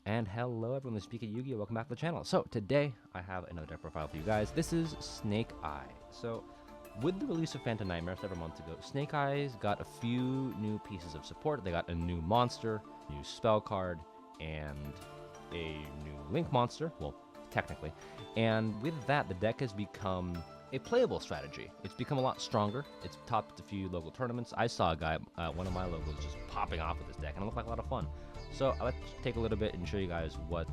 And hello everyone, this is Yugioh. Welcome back to the channel. So today I have another deck profile for you guys. This is Snake Eye. So with the release of Phantom Nightmare several months ago, Snake Eyes got a few new pieces of support. They got a new monster, new spell card, and a new link monster. Well, technically. And with that, the deck has become a playable strategy. It's become a lot stronger. It's topped a few local tournaments. I saw a guy, one of my locals, just popping off with this deck, and it looked like a lot of fun. So let's take a little bit and show you guys what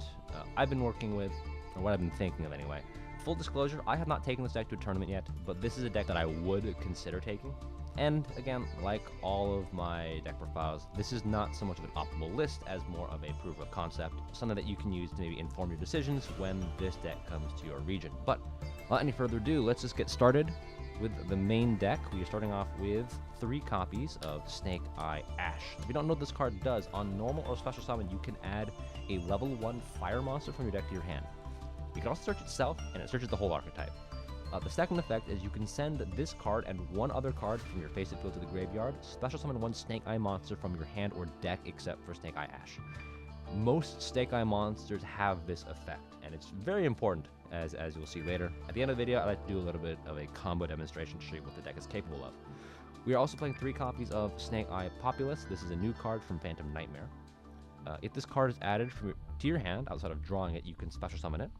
I've been working with, or what I've been thinking of anyway. Full disclosure, I have not taken this deck to a tournament yet, but this is a deck that I would consider taking. And again, like all of my deck profiles, this is not so much of an optimal list as more of a proof of concept, something that you can use to maybe inform your decisions when this deck comes to your region. But without any further ado, let's just get started with the main deck. We are starting off with 3 copies of Snake Eye Ash. If you don't know what this card does, on normal or special summon, you can add a level 1 fire monster from your deck to your hand. You can also search itself, and it searches the whole archetype. The second effect is you can send this card and one other card from your face field to the graveyard, special summon 1 Snake Eye monster from your hand or deck except for Snake Eye Ash. Most Snake Eye monsters have this effect, and it's very important, as you'll see later. At the end of the video, I like to do a little bit of a combo demonstration to show you what the deck is capable of. We are also playing 3 copies of Snake Eye Populous. This is a new card from Phantom Nightmare. If this card is added to your hand, outside of drawing it, you can special summon it.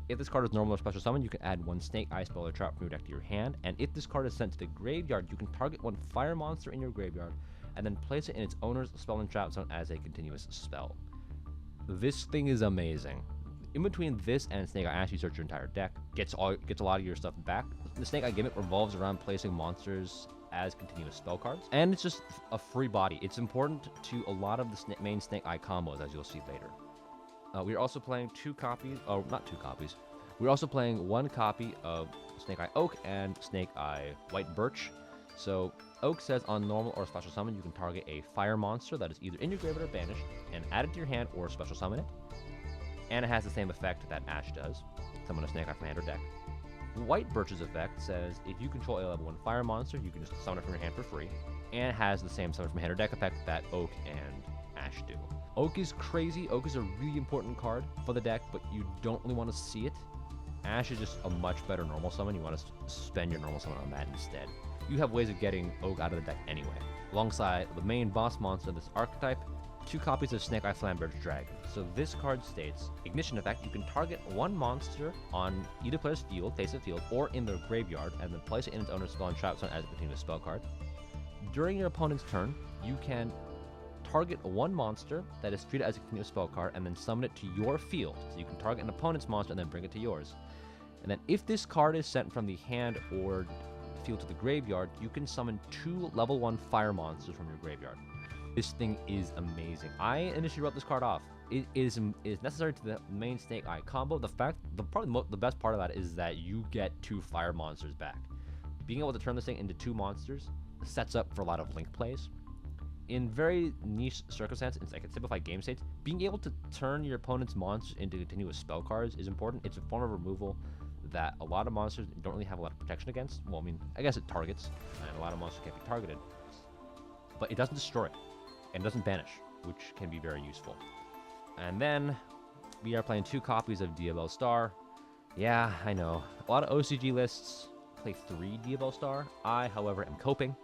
If this card is normal or special summon, you can add 1 Snake Eye spell or trap from your deck to your hand. And if this card is sent to the graveyard, you can target 1 fire monster in your graveyard and then place it in its owner's spell and trap zone as a continuous spell. This thing is amazing. In between this and Snake Eye Ash, you search your entire deck, gets a lot of your stuff back. The Snake Eye gimmick revolves around placing monsters as continuous spell cards, and it's just a free body. It's important to a lot of the main Snake Eye combos, as you'll see later. We are also playing 2 copies, oh, not 2 copies. We're also playing 1 copy of Snake Eye Oak and Snake Eye White Birch. So Oak says on normal or special summon, you can target a fire monster that is either in your graveyard or banished and add it to your hand or special summon it. And it has the same effect that Ash does, summon a Snake Eye from hand or deck. White Birch's effect says if you control a level 1 fire monster, you can just summon it from your hand for free, and it has the same summon from hand or deck effect that Oak and Ash do. Oak is crazy. Oak is a really important card for the deck, but you don't really want to see it. Ash is just a much better normal summon. You want to spend your normal summon on that instead. You have ways of getting Oak out of the deck anyway. Alongside the main boss monster of this archetype, 2 copies of Snake Eye Flamberge Dragon. So this card states, Ignition effect, you can target 1 monster on either player's field, face of field, or in their graveyard, and then place it in its owner's spell and trap zone as a continuous spell card. During your opponent's turn, you can target 1 monster that is treated as a continuous spell card and then summon it to your field. So you can target an opponent's monster and then bring it to yours. And then if this card is sent from the hand or field to the graveyard, you can summon 2 level 1 fire monsters from your graveyard. This thing is amazing. I initially wrote this card off. It is necessary to the main Snake Eye combo. Probably the best part of that is that you get 2 fire monsters back. Being able to turn this thing into 2 monsters sets up for a lot of link plays. In very niche circumstances, it's like a simplified game states, being able to turn your opponent's monsters into continuous spell cards is important. It's a form of removal that a lot of monsters don't really have a lot of protection against. Well, I mean, I guess it targets, and a lot of monsters can't be targeted. But it doesn't destroy, and doesn't banish, which can be very useful. And then we are playing 2 copies of Diabell Star. Yeah, I know. A lot of OCG lists play 3 Diabell Star. I, however, am coping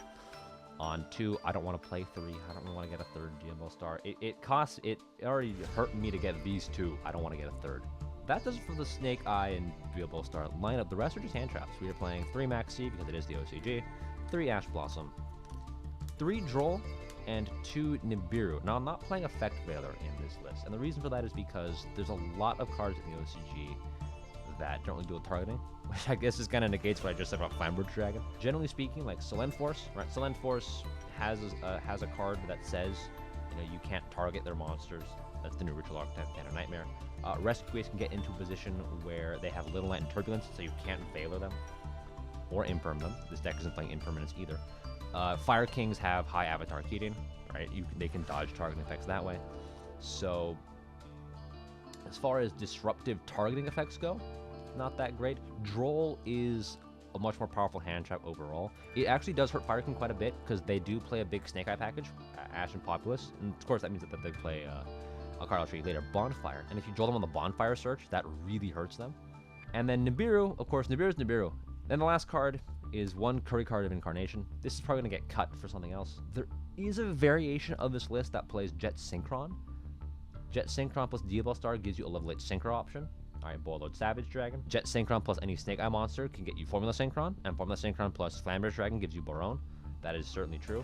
on 2. I don't want to play 3. I don't really want to get a 3rd Diabell Star. It already hurt me to get these 2. I don't want to get a 3rd. That does it for the Snake Eye and Diabell Star lineup. The rest are just hand traps. We are playing 3 Maxi because it is the OCG, 3 Ash Blossom, 3 Droll, and 2 Nibiru. Now, I'm not playing Effect Veiler in this list, and the reason for that is because there's a lot of cards in the OCG that don't really do with targeting, which I guess is kind of negates what I just said about Flamberge Dragon. Generally speaking, like Selene Force, right? Selene Force has a card that says, you can't target their monsters. That's the new ritual archetype, Phantom Nightmare. Rescuers can get into a position where they have Little Light and Turbulence, so you can't Veiler them or Imperm them. This deck isn't playing Impermanence either. Fire Kings have high Avatar Keating, right? They can dodge targeting effects that way. So, as far as disruptive targeting effects go, not that great. Droll is a much more powerful hand trap overall. It actually does hurt Fire King quite a bit because they do play a big Snake Eye package, Ash and Populous, and of course that means that they play a card I'll show you later, Bonfire. And if you draw them on the Bonfire search, that really hurts them. And then Nibiru, of course, Nibiru's Nibiru. Then the last card is one Curry card of Incarnation. This is probably going to get cut for something else. There is a variation of this list that plays Jet Synchron. Jet Synchron plus Diablo Star gives you a level 8 Synchro option. Alright, Boiled Savage Dragon. Jet Synchron plus any Snake Eye monster can get you Formula Synchron, and Formula Synchron plus Flamber's Dragon gives you Baron. That is certainly true.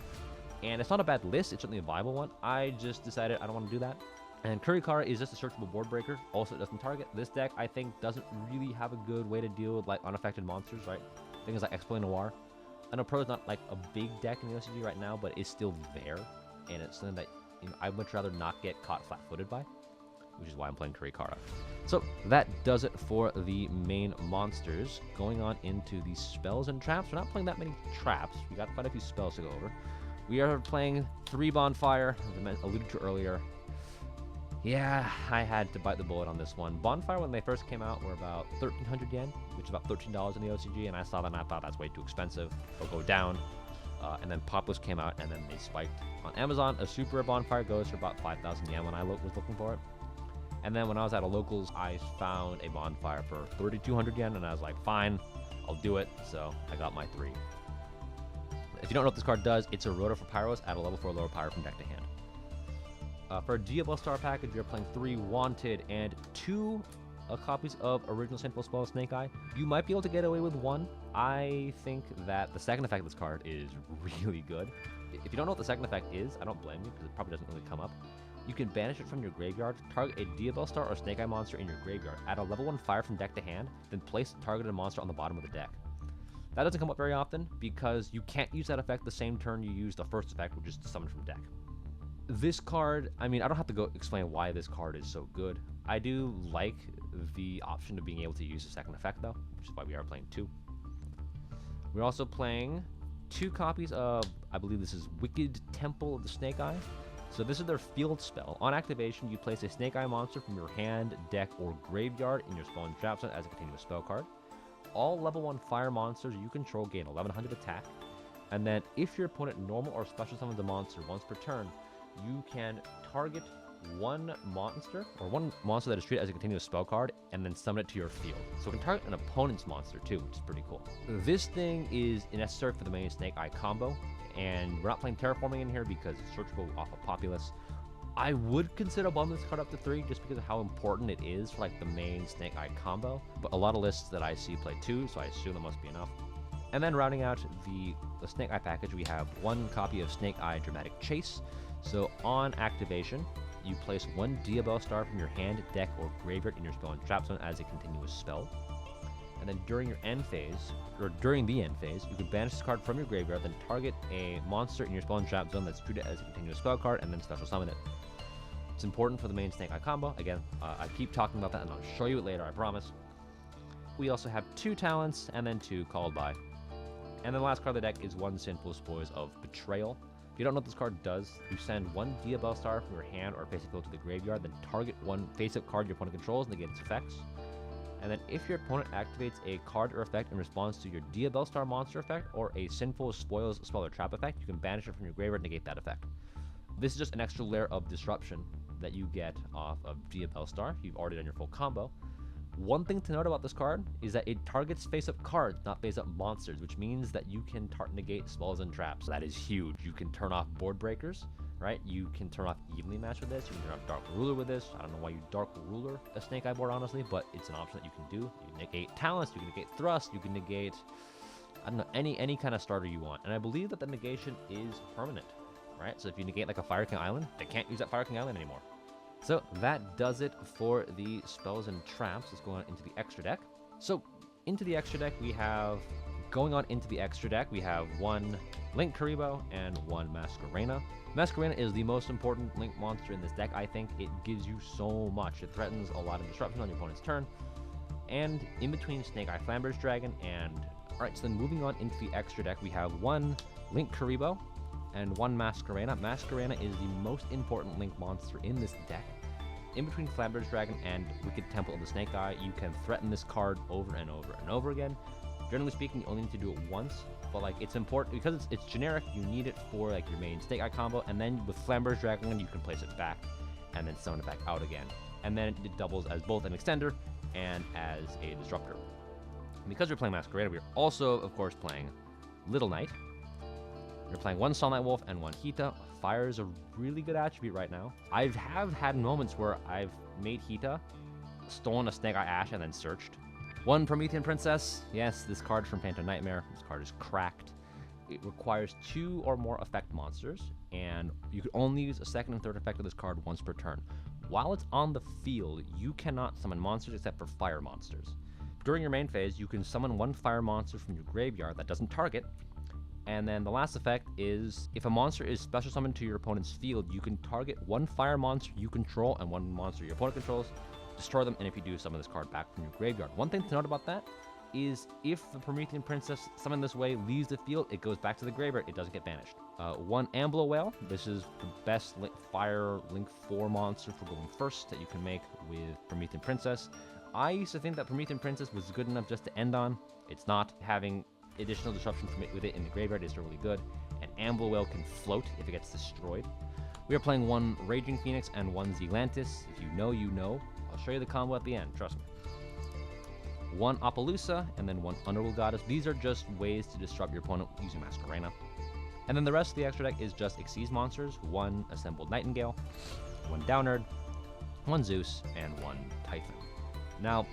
And it's not a bad list, it's certainly a viable one. I just decided I don't want to do that. And Kurikara is just a searchable board breaker. Also, it doesn't target. This deck, I think, doesn't really have a good way to deal with like unaffected monsters, right? Things like Exploit Noir. I know Pro is not like a big deck in the OCG right now, but it's still there. And it's something that I'd much rather not get caught flat-footed by, which is why I'm playing Kurikara. So that does it for the main monsters. Going on into the spells and traps. We're not playing that many traps. We got quite a few spells to go over. We are playing 3 Bonfire, as I alluded to earlier. Yeah, I had to bite the bullet on this one. Bonfire, when they first came out, were about 1,300 yen, which is about $13 in the OCG, and I saw that and I thought that's way too expensive. They'll go down. And then Populous came out, and then they spiked. On Amazon, a Super Bonfire goes for about 5,000 yen when I was looking for it. And then when I was at a locals, I found a Bonfire for 3,200 yen, and I was like, fine, I'll do it. So I got my 3. If you don't know what this card does, it's a Rotor for Pyros at a level 4 lower power from deck to hand. For a Diablo Star package, you're playing 3 Wanted and 2 copies of Original Sinful Spell Snake Eye. You might be able to get away with 1. I think that the second effect of this card is really good. If you don't know what the second effect is, I don't blame you, because it probably doesn't really come up. You can banish it from your graveyard, target a Diablo Star or Snake Eye monster in your graveyard, add a level 1 fire from deck to hand, then place the targeted monster on the bottom of the deck. That doesn't come up very often, because you can't use that effect the same turn you use the first effect, which is to summon from deck. This card, I mean, I don't have to go explain why this card is so good. I do like the option of being able to use the second effect, though, which is why we are playing 2. We're also playing 2 copies of, I believe this is Wicked Temple of the Snake Eye. So this is their field spell. On activation, you place a Snake Eye monster from your hand, deck, or graveyard in your spell and trap zone as a continuous spell card. All level 1 fire monsters you control gain 1100 attack. And then if your opponent normal or special summons a monster once per turn, you can target one monster that is treated as a continuous spell card and then summon it to your field. So it can target an opponent's monster too, which is pretty cool. This thing is necessary for the main Snake Eye combo, and we're not playing Terraforming in here because it's searchable off of Populous. I would consider bumping this card up to 3 just because of how important it is for like the main Snake Eye combo, but a lot of lists that I see play 2, so I assume that must be enough. And then rounding out the Snake Eye package, we have 1 copy of Snake Eye Dramatic Chase. So on activation, you place 1 Diablo Star from your hand, deck, or graveyard in your spell and trap zone as a continuous spell. And then during your end phase, or during the end phase, you can banish this card from your graveyard, then target a monster in your spell and trap zone that's treated as a continuous spell card, and then special summon it. It's important for the main Snake Eye combo. Again, I keep talking about that, and I'll show you it later, I promise. We also have 2 talents, and then 2 called by. And then the last card of the deck is 1 Sinful Spoils of Betrayal. If you don't know what this card does, you send 1 Diablo Star from your hand or face-up field to the graveyard, then target 1 face-up card your opponent controls and negate its effects. And then if your opponent activates a card or effect in response to your Diablo Star monster effect or a Sinful Spoils spell or trap effect, you can banish it from your graveyard and negate that effect. This is just an extra layer of disruption that you get off of Diablo Star. You've already done your full combo. One thing to note about this card is that it targets face-up cards, not face-up monsters, which means that you can negate spells and traps. That is huge. You can turn off board breakers, right? You can turn off Evenly Match with this. You can turn off Dark Ruler with this. I don't know why you Dark Ruler a Snake Eye board, honestly, but it's an option that you can do. You can negate talents, you can negate thrust, you can negate, I don't know, any kind of starter you want. And I believe that the negation is permanent, right? So if you negate like a Fire King Island, they can't use that Fire King Island anymore. So that does it for the spells and traps. Let's go on into the extra deck. So into the extra deck, we have 1 Link Kuriboh and 1 Masquerena. Masquerena is the most important Link monster in this deck, I think. It gives you so much. It threatens a lot of disruption on your opponent's turn. And in between Snake Eye Flamber's Dragon and... Alright, so then moving on into the extra deck, we have 1 Link Kuriboh and 1 Masquerena. Masquerena is the most important Link monster in this deck. In between Flamber's Dragon and Wicked Temple of the Snake Eye, you can threaten this card over and over and over again. Generally speaking, you only need to do it once, but like it's important because it's generic. You need it for like your main Snake Eye combo, and then with Flamber's Dragon, you can place it back. and then summon it back out again. And then it doubles as both an extender and as a disruptor. And because we're playing Masquerade, we're also, of course, playing Little Knight. We're playing one Sol Night Wolf and one Hita. Fire is a really good attribute right now. I have had moments where I've made Hita, stolen a Snake Eye Ash, and then searched. One Promethean Princess. Yes, this card from Phantom Nightmare. This card is cracked. It requires 2 or more effect monsters, and you can only use a second and third effect of this card once per turn. While it's on the field, you cannot summon monsters except for fire monsters. During your main phase, you can summon 1 fire monster from your graveyard that doesn't target, and then the last effect is, if a monster is special summoned to your opponent's field, you can target 1 fire monster you control and 1 monster your opponent controls, destroy them, and if you do, summon this card back from your graveyard. One thing to note about that is if the Promethean Princess summoned this way leaves the field, it goes back to the graveyard, it doesn't get banished. 1 Ambler Whale. This is the best fire Link 4 monster for going first that you can make with Promethean Princess. I used to think that Promethean Princess was good enough just to end on. It's not. Having additional disruption with it in the graveyard is really good, and Ambler Whale can float if it gets destroyed. We are playing 1 Raging Phoenix and 1 Zealantis. If you know, you know. I'll show you the combo at the end, trust me. 1 Appaloosa, and then 1 Underworld Goddess. These are just ways to disrupt your opponent using Masquerena. And then the rest of the extra deck is just Xyz monsters, 1 Assembled Nightingale, 1 Downerd, 1 Zeus, and 1 Typhon. Now,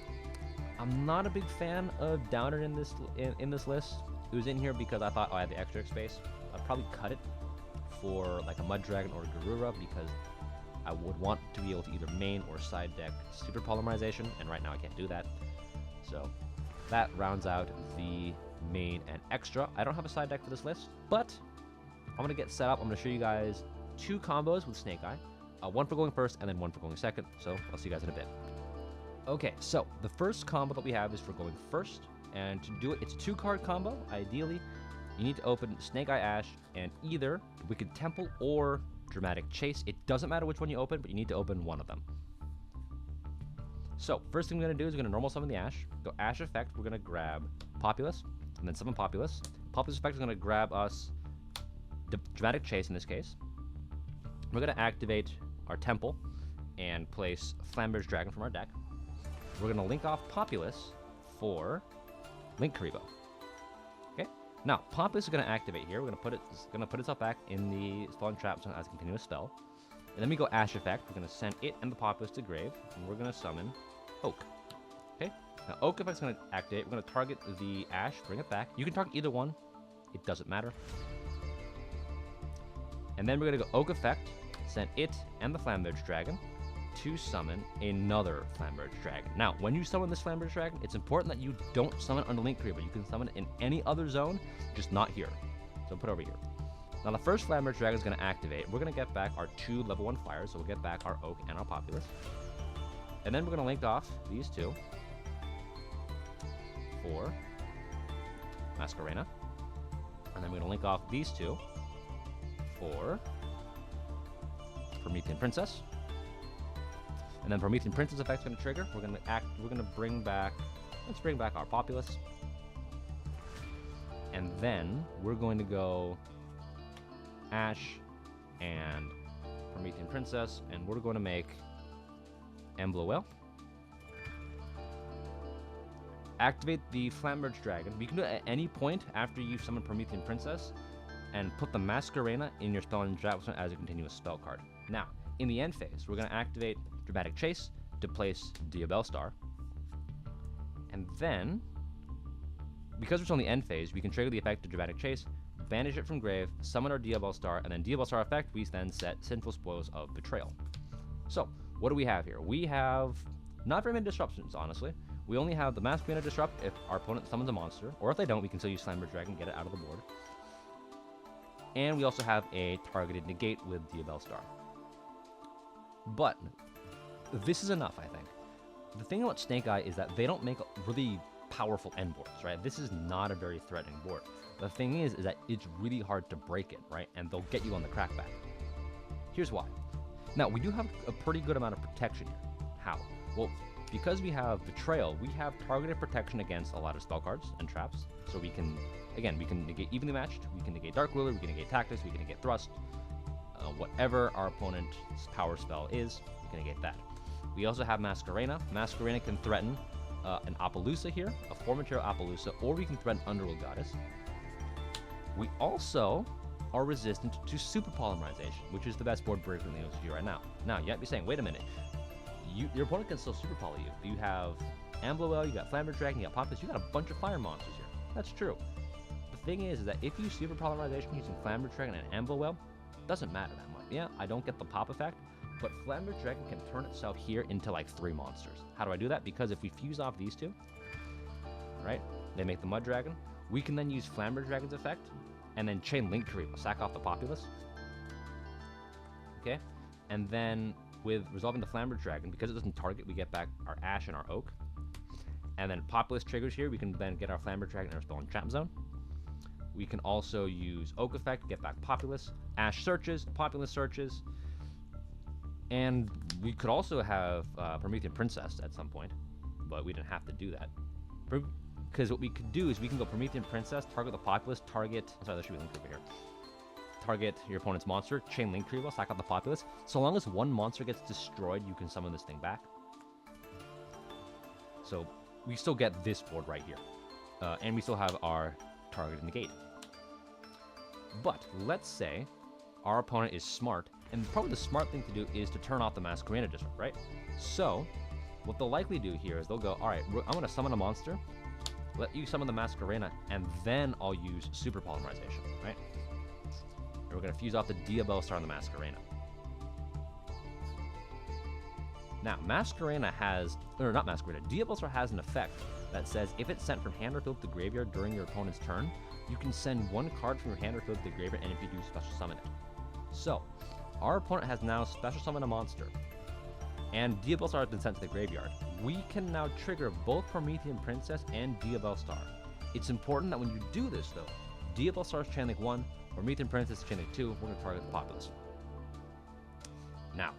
I'm not a big fan of Downerd in this list. It was in here because I thought, I had the extra space. I'd probably cut it for like a Mud Dragon or a Garura because I would want to be able to either main or side deck Super Polymerization, and right now I can't do that. So that rounds out the main and extra. I don't have a side deck for this list, but I'm going to get set up. I'm going to show you guys 2 combos with Snake Eye. 1 for going first and then 1 for going second. So I'll see you guys in a bit. Okay, so the first combo that we have is for going first. And to do it, it's a 2-card combo. Ideally, you need to open Snake Eye Ash and either Wicked Temple or Dramatic Chase. It doesn't matter which one you open, but you need to open one of them. So, first thing we're going to do is we're going to normal summon the Ash. Go Ash effect, we're going to grab Populous, and then summon Populous. Populous effect is going to grab us Dramatic Chase in this case. We're going to activate our Temple and place Flamberge Dragon from our deck. We're going to link off Populous for Link Karibo. Okay? Now, Populous is going to activate here. We're going to put itself back in the Spawn Trap Zone as a continuous spell. And then we go Ash effect. We're going to send it and the Populous to grave, and we're going to summon Oak. Okay? Now, Oak effect is going to activate. We're going to target the Ash, bring it back. You can target either one. It doesn't matter. And then we're going to go Oak effect, send it and the Flamberge Dragon to summon another Flamberge Dragon. Now, when you summon this Flamberge Dragon, it's important that you don't summon under Link Karibo. You can summon it in any other zone, just not here. So put it over here. Now, the first Flamberge Dragon is going to activate. We're going to get back our 2 level 1 fires, so we'll get back our Oak and our Populous. And then we're going to link off these 2 for Masquerena. And then we're going to link off these 2 for Promethean Princess. And then Promethean Princess effect is going to trigger. We're going to bring back, let's bring back our Populous. And then we're going to go Ash and Promethean Princess, and we're going to make Ambler Whale. Activate the Flamberge Dragon. You can do it at any point after you've summoned Promethean Princess, and put the Masquerena in your spell and trap zone as a continuous spell card. Now, in the end phase, we're going to activate Dramatic Chase to place Diabell Star. And then, because it's on the end phase, we can trigger the effect of Dramatic Chase, banish it from grave, summon our Diabell Star, and then Diabell Star effect, we then set Sinful Spoils of Betrayal. So, what do we have here? We have not very many disruptions, honestly. We only have the Masquerena disrupt if our opponent summons a monster, or if they don't, we can still use Flamberge Dragon and get it out of the board. And we also have a targeted negate with Diabell Star. But this is enough, I think. The thing about Snake Eye is that they don't make really powerful end boards, right? This is not a very threatening board. The thing is that it's really hard to break it, right? And they'll get you on the crackback. Here's why. Now, we do have a pretty good amount of protection here. How? Well, because we have Betrayal, we have targeted protection against a lot of spell cards and traps. So we can, again, we can negate Evenly Matched, we can negate Dark Ruler, we can negate Tactics, we can negate Thrust. whatever our opponent's power spell is, we can negate that. We also have Masquerena. Masquerena can threaten an Appaloosa here, a 4-material Appaloosa, or we can threaten Underworld Goddess. We also are resistant to Super Polymerization, which is the best board breaker in the OCG right now. Now, you might be saying, wait a minute, your opponent can still Super Poly you. You have Ambloel, you got Flamber Dragon, you got Populus, you got a bunch of fire monsters here. That's true. The thing is that if you Super Polymerization using Flamber Dragon and Ambloel, doesn't matter that much. Yeah, I don't get the pop effect, but Flamber Dragon can turn itself here into like 3 monsters. How do I do that? Because if we fuse off these two, right, they make the Mud Dragon, we can then use Flamber Dragon's effect and then Chain Link Creep, sack off the Populus. Okay, and then with resolving the Flamber Dragon, because it doesn't target, we get back our Ash and our Oak. And then Populus triggers here, we can then get our Flamber Dragon and our spell in Trap Zone. We can also use Oak effect, get back Populus. Ash searches, Populus searches. And we could also have Promethean Princess at some point, but we didn't have to do that. Because what we could do is we can go Promethean Princess, target the Populus, target... Sorry, there should be a link over here. Target your opponent's monster, Chain Link Creep, sack out the Populus. So long as one monster gets destroyed, you can summon this thing back. So we still get this board right here. And we still have our target negate. But let's say our opponent is smart, and probably the smart thing to do is to turn off the Masquerena District, right? So what they'll likely do here is they'll go, alright, I'm going to summon a monster, let you summon the Masquerena, and then I'll use Super Polymerization, right? And we're going to fuse off the Diabell Star on the Masquerena. Now, Masquerena has, or not Masquerena, Diabell Star has an effect that says if it's sent from hand or field to the graveyard during your opponent's turn, you can send 1 card from your hand or field to the graveyard, and if you do, special summon it. So, our opponent has now special summoned a monster, and Diabell Star has been sent to the graveyard. We can now trigger both Promethean Princess and Diabell Star. It's important that when you do this, though, Diabell Star's Chain Link 1, Promethean Princess Chain Link 2, we're going to target the Populus. Now,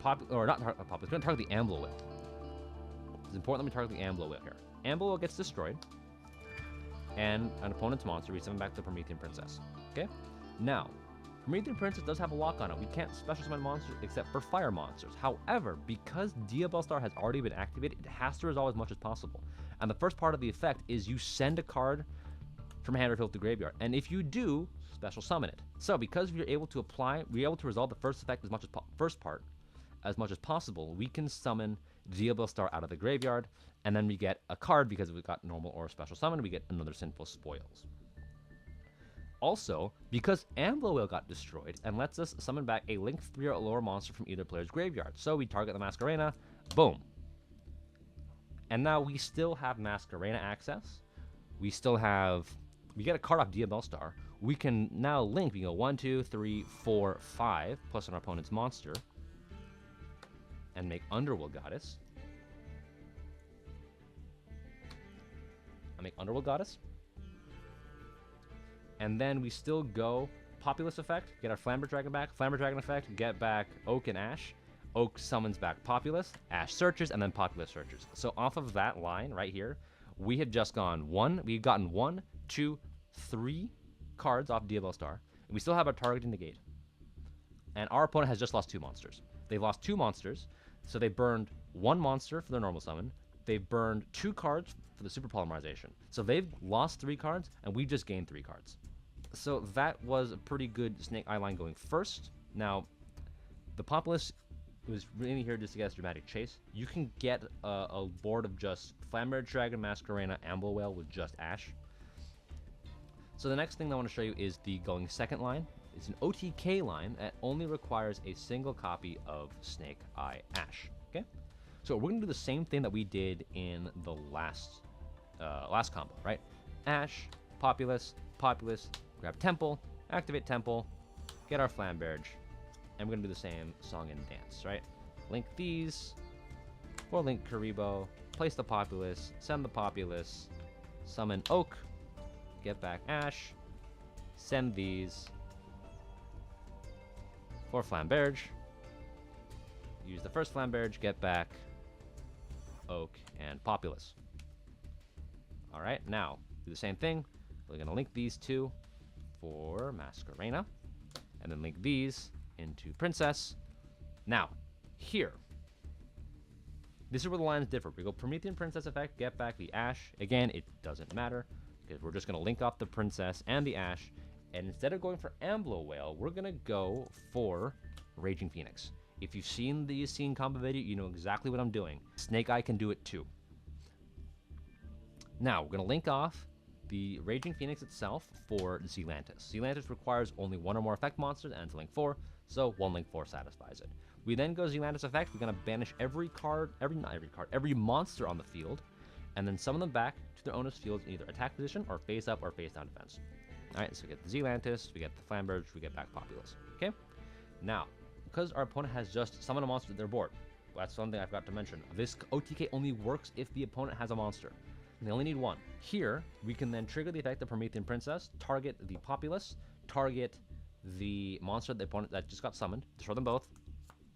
Populus, we're going to target the Ambloel. It's important that we target the Ambloel here. Ambloel gets destroyed, and an opponent's monster, we summon back the Promethean Princess. Okay? Now, Promethean Princess does have a lock on it. We can't special summon monsters except for fire monsters. However, because Diabell Star has already been activated, it has to resolve as much as possible. And the first part of the effect is you send a card from hand or field to the graveyard. And if you do, special summon it. So because we're able to resolve the first effect as much as first part as much as possible, we can summon Diabell Star out of the graveyard, and then we get a card because we've got normal or special summon, we get another Sinful Spoils. Also, because Ambloel got destroyed, and lets us summon back a Link 3 or lower monster from either player's graveyard. So we target the Masquerena, boom. And now we still have Masquerena access. We get a card off Diabell Star. We can now link, we go 1, 2, 3, 4, 5, plus an opponent's monster, and make Underworld Goddess. And then we still go Populus effect, get our Flamber Dragon back, Flamber Dragon effect, get back Oak and Ash. Oak summons back Populus, Ash searches, and then Populus searches. So off of that line right here, we have just gotten 1, 2, 3 cards off Diabell Star, and we still have our targeting negate. And our opponent has just lost 2 monsters. They've lost 2 monsters, so they burned 1 monster for their normal summon. They've burned 2 cards for the Super Polymerization. So they've lost 3 cards, and we just gained 3 cards. So that was a pretty good Snake Eye line going first. Now, the Populus was really here just to get us dramatic chase. You can get a board of just Flamber Dragon, Masquerena, Ambloel with just Ash. So the next thing I want to show you is the going second line. It's an OTK line that only requires a single copy of Snake Eye Ash. Okay, so we're gonna do the same thing that we did in the last combo, right? Ash, Populus, grab Temple, activate Temple, get our Flamberge, and we're gonna do the same song and dance, right? Link these, or link Karibo, place the Populus, send the Populus, summon Oak, get back Ash, send these for Flamberge, use the first Flamberge, get back Oak and Populus. Alright, now do the same thing. We're going to link these two for Masquerena, and then link these into Princess. Now, here, this is where the lines differ. We go Promethean Princess effect, get back the Ash. Again, it doesn't matter because we're just going to link off the Princess and the Ash. And instead of going for Amblo Whale, we're going to go for Raging Phoenix. If you've seen the scene combo video, you know exactly what I'm doing. Snake Eye can do it too. Now, we're going to link off the Raging Phoenix itself for Zealantis. Zealantis requires only 1 or more effect monsters and to link 4, so 1 link 4 satisfies it. We then go Zealantis effect. We're going to banish every monster on the field, and then summon them back to their owner's fields in either attack position or face up or face down defense. Alright, so we get the Zealantis, we get the Flamberge, we get back Populous. Okay? Now, because our opponent has just summoned a monster to their board, that's something I forgot to mention. This OTK only works if the opponent has a monster. And they only need 1. Here, we can then trigger the effect of Promethean Princess, target the Populous, target the monster the opponent that just got summoned, destroy them both,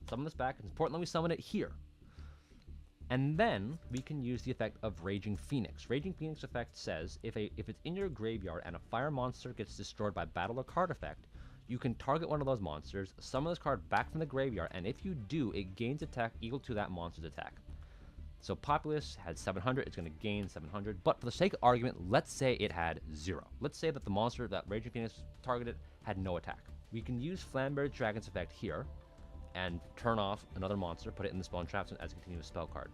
summon this back. It's important that we summon it here. And then we can use the effect of Raging Phoenix. Raging Phoenix effect says if it's in your graveyard and a fire monster gets destroyed by battle or card effect, you can target one of those monsters, summon this card back from the graveyard, and if you do, it gains attack equal to that monster's attack. So Populous had 700, it's going to gain 700, but for the sake of argument, let's say it had 0. Let's say that the monster that Raging Phoenix targeted had no attack. We can use Flamberge Dragon's effect here, and turn off another monster, put it in the spawn traps as a continuous spell card.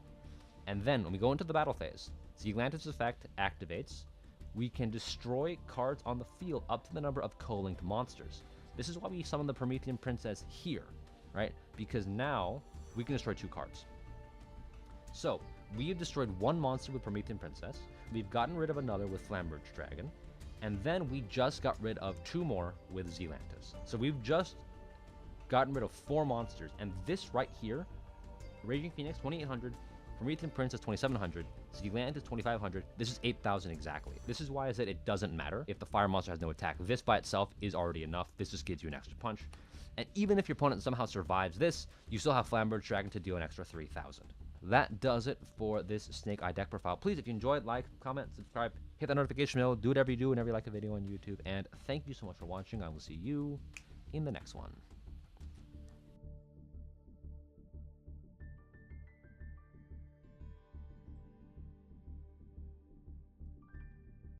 And then when we go into the battle phase, Zealantis' effect activates. We can destroy cards on the field up to the number of co-linked monsters. This is why we summon the Promethean Princess here, right? Because now we can destroy 2 cards. So we have destroyed 1 monster with Promethean Princess. We've gotten rid of another with Flamberge Dragon. And then we just got rid of 2 more with Zealantis. So we've just gotten rid of 4 monsters, and this right here, Raging Phoenix 2800, Promethean Princess 2700, Zealantis 2500, this is 8000 exactly. This is why I said it doesn't matter if the fire monster has no attack. This by itself is already enough. This just gives you an extra punch. And even if your opponent somehow survives this, you still have Flamberge Dragon to do an extra 3000. That does it for this Snake Eye deck profile. Please, if you enjoyed, like, comment, subscribe, hit that notification bell, do whatever you do whenever you like a video on YouTube, and thank you so much for watching. I will see you in the next one.